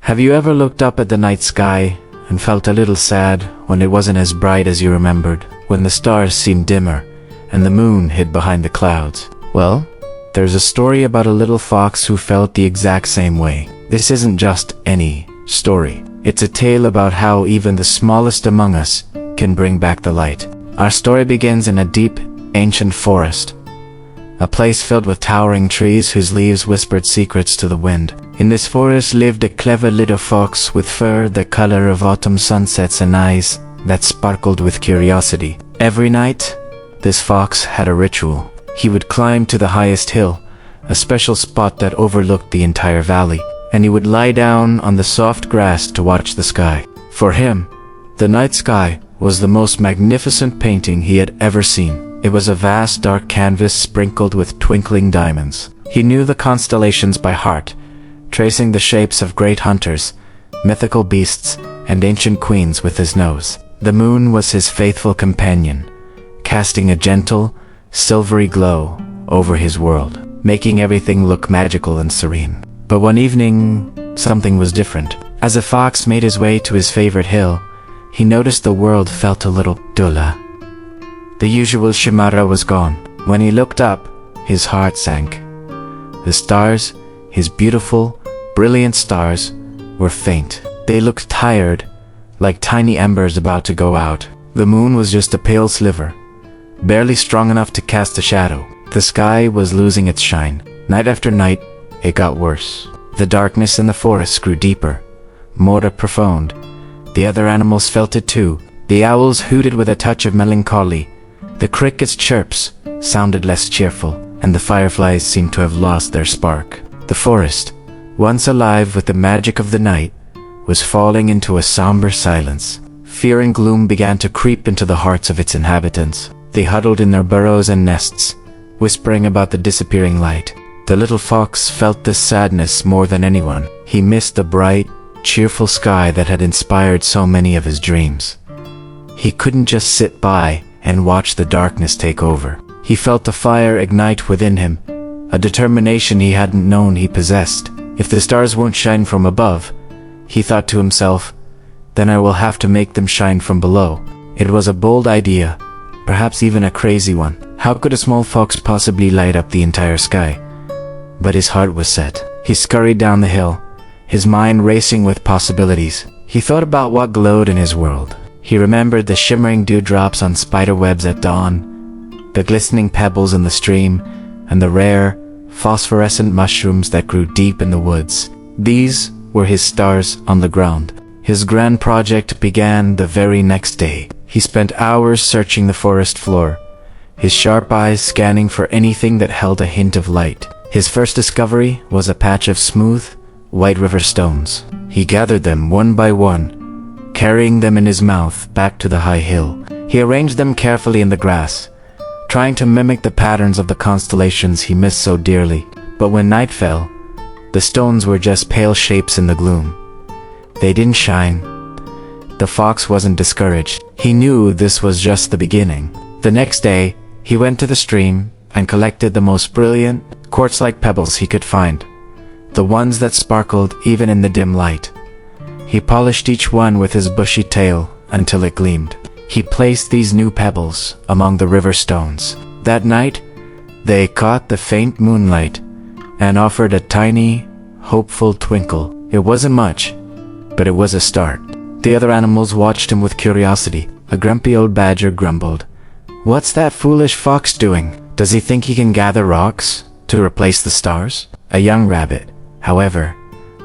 Have you ever looked up at the night sky and felt a little sad when it wasn't as bright as you remembered, when the stars seemed dimmer and the moon hid behind the clouds? Well, there's a story about a little fox who felt the exact same way. This isn't just any story. It's a tale about how even the smallest among us can bring back the light. Our story begins in a deep, ancient forest, a place filled with towering trees whose leaves whispered secrets to the wind. In this forest lived a clever little fox with fur the color of autumn sunsets and eyes that sparkled with curiosity. Every night, this fox had a ritual. He would climb to the highest hill, a special spot that overlooked the entire valley, and he would lie down on the soft grass to watch the sky. For him, the night sky was the most magnificent painting he had ever seen. It was a vast dark canvas sprinkled with twinkling diamonds. He knew the constellations by heart, tracing the shapes of great hunters, mythical beasts, and ancient queens with his nose. The moon was his faithful companion, casting a gentle, silvery glow over his world, making everything look magical and serene. But one evening, something was different. As a fox made his way to his favorite hill, he noticed the world felt a little duller. The usual shimara was gone. When he looked up, his heart sank. The stars, his beautiful, brilliant stars, were faint. They looked tired, like tiny embers about to go out. The moon was just a pale sliver, barely strong enough to cast a shadow. The sky was losing its shine. Night after night, it got worse. The darkness in the forest grew deeper, more profound. The other animals felt it too. The owls hooted with a touch of melancholy. The crickets' chirps sounded less cheerful, and the fireflies seemed to have lost their spark. The forest, once alive with the magic of the night, was falling into a somber silence. Fear and gloom began to creep into the hearts of its inhabitants. They huddled in their burrows and nests, whispering about the disappearing light. The little fox felt this sadness more than anyone. He missed the bright, cheerful sky that had inspired so many of his dreams. He couldn't just sit by and watch the darkness take over. He felt the fire ignite within him, a determination he hadn't known he possessed. If the stars won't shine from above, he thought to himself, then I will have to make them shine from below. It was a bold idea, perhaps even a crazy one. How could a small fox possibly light up the entire sky? But his heart was set. He scurried down the hill, his mind racing with possibilities. He thought about what glowed in his world. He remembered the shimmering dewdrops on spiderwebs at dawn, the glistening pebbles in the stream, and the rare, phosphorescent mushrooms that grew deep in the woods. These were his stars on the ground. His grand project began the very next day. He spent hours searching the forest floor, his sharp eyes scanning for anything that held a hint of light. His first discovery was a patch of smooth, white river stones. He gathered them one by one, carrying them in his mouth back to the high hill. He arranged them carefully in the grass, trying to mimic the patterns of the constellations he missed so dearly. But when night fell, the stones were just pale shapes in the gloom. They didn't shine. The fox wasn't discouraged. He knew this was just the beginning. The next day, he went to the stream and collected the most brilliant, quartz-like pebbles he could find, the ones that sparkled even in the dim light. He polished each one with his bushy tail until it gleamed. He placed these new pebbles among the river stones. That night, they caught the faint moonlight and offered a tiny, hopeful twinkle. It wasn't much, but it was a start. The other animals watched him with curiosity. A grumpy old badger grumbled, "What's that foolish fox doing? Does he think he can gather rocks to replace the stars?" A young rabbit, however,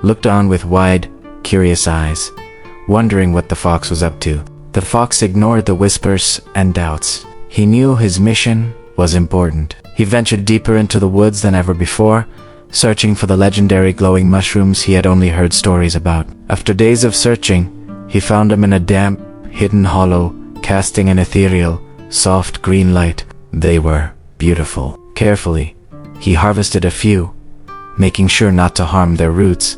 looked on with wide, curious eyes, wondering what the fox was up to. The fox ignored the whispers and doubts. He knew his mission was important. He ventured deeper into the woods than ever before, searching for the legendary glowing mushrooms he had only heard stories about. After days of searching, he found them in a damp, hidden hollow, casting an ethereal, soft green light. They were beautiful. Carefully, he harvested a few, making sure not to harm their roots,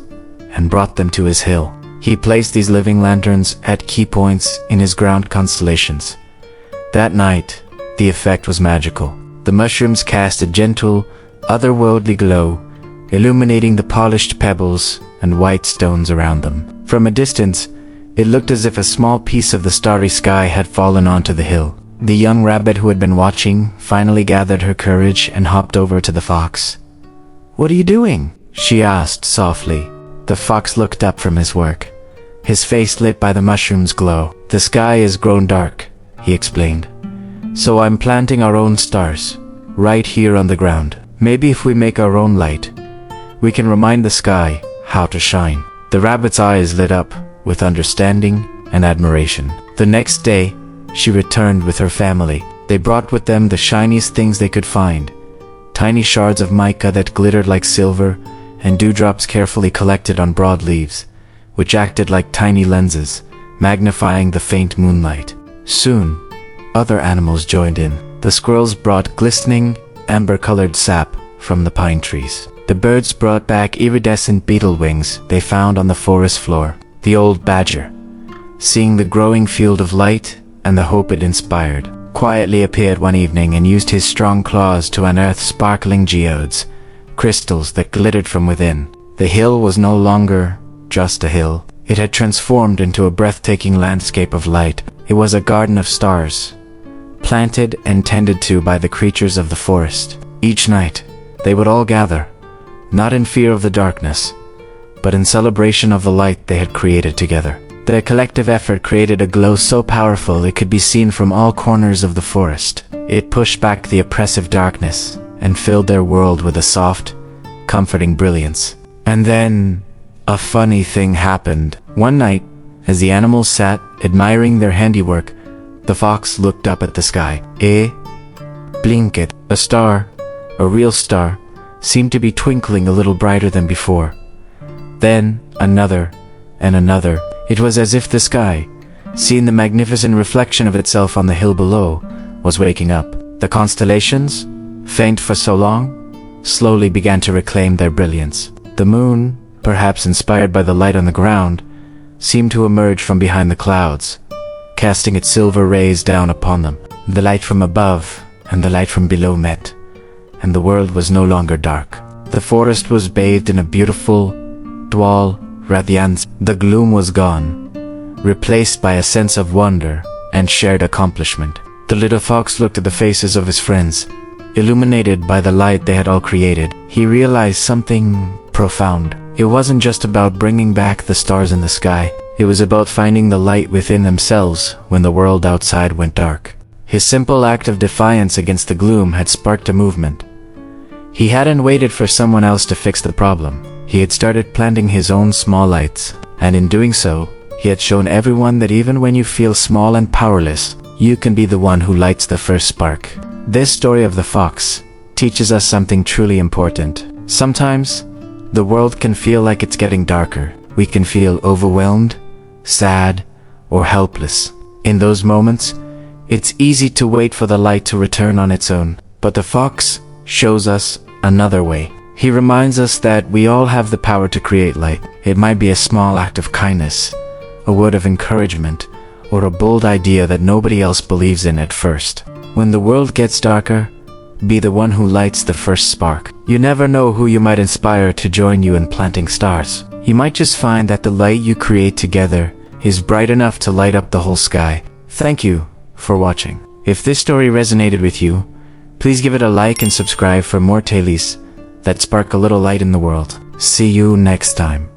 and brought them to his hill. He placed these living lanterns at key points in his ground constellations. That night, the effect was magical. The mushrooms cast a gentle, otherworldly glow, illuminating the polished pebbles and white stones around them. From a distance, it looked as if a small piece of the starry sky had fallen onto the hill. The young rabbit who had been watching finally gathered her courage and hopped over to the fox. "What are you doing?" she asked softly. The fox looked up from his work, his face lit by the mushroom's glow. "The sky has grown dark," he explained. "So I'm planting our own stars, right here on the ground. Maybe if we make our own light, we can remind the sky how to shine." The rabbit's eyes lit up with understanding and admiration. The next day, she returned with her family. They brought with them the shiniest things they could find, tiny shards of mica that glittered like silver, and dewdrops carefully collected on broad leaves, which acted like tiny lenses, magnifying the faint moonlight. Soon, other animals joined in. The squirrels brought glistening, amber-colored sap from the pine trees. The birds brought back iridescent beetle wings they found on the forest floor. The old badger, seeing the growing field of light and the hope it inspired, quietly appeared one evening and used his strong claws to unearth sparkling geodes, crystals that glittered from within. The hill was no longer just a hill. It had transformed into a breathtaking landscape of light. It was a garden of stars, planted and tended to by the creatures of the forest. Each night, they would all gather, not in fear of the darkness, but in celebration of the light they had created together. Their collective effort created a glow so powerful it could be seen from all corners of the forest. It pushed back the oppressive darkness and filled their world with a soft, comforting brilliance. And then, a funny thing happened. One night, as the animals sat admiring their handiwork, the fox looked up at the sky. Blinked. A star, a real star, seemed to be twinkling a little brighter than before. Then another and another. It was as if the sky, seeing the magnificent reflection of itself on the hill below, was waking up. The constellations, faint for so long, slowly began to reclaim their brilliance. The moon, perhaps inspired by the light on the ground, seemed to emerge from behind the clouds, casting its silver rays down upon them. The light from above and the light from below met, and the world was no longer dark. The forest was bathed in a beautiful, dual radiance. The gloom was gone, replaced by a sense of wonder and shared accomplishment. The little fox looked at the faces of his friends, illuminated by the light they had all created. He realized something profound. It wasn't just about bringing back the stars in the sky. It was about finding the light within themselves when the world outside went dark. His simple act of defiance against the gloom had sparked a movement. He hadn't waited for someone else to fix the problem. He had started planting his own small lights, and in doing so, he had shown everyone that even when you feel small and powerless, you can be the one who lights the first spark. This story of the fox teaches us something truly important. Sometimes, the world can feel like it's getting darker. We can feel overwhelmed, sad, or helpless. In those moments, it's easy to wait for the light to return on its own. But the fox shows us another way. He reminds us that we all have the power to create light. It might be a small act of kindness, a word of encouragement, or a bold idea that nobody else believes in at first. When the world gets darker, be the one who lights the first spark. You never know who you might inspire to join you in planting stars. You might just find that the light you create together is bright enough to light up the whole sky. Thank you for watching. If this story resonated with you, please give it a like and subscribe for more tales that spark a little light in the world. See you next time.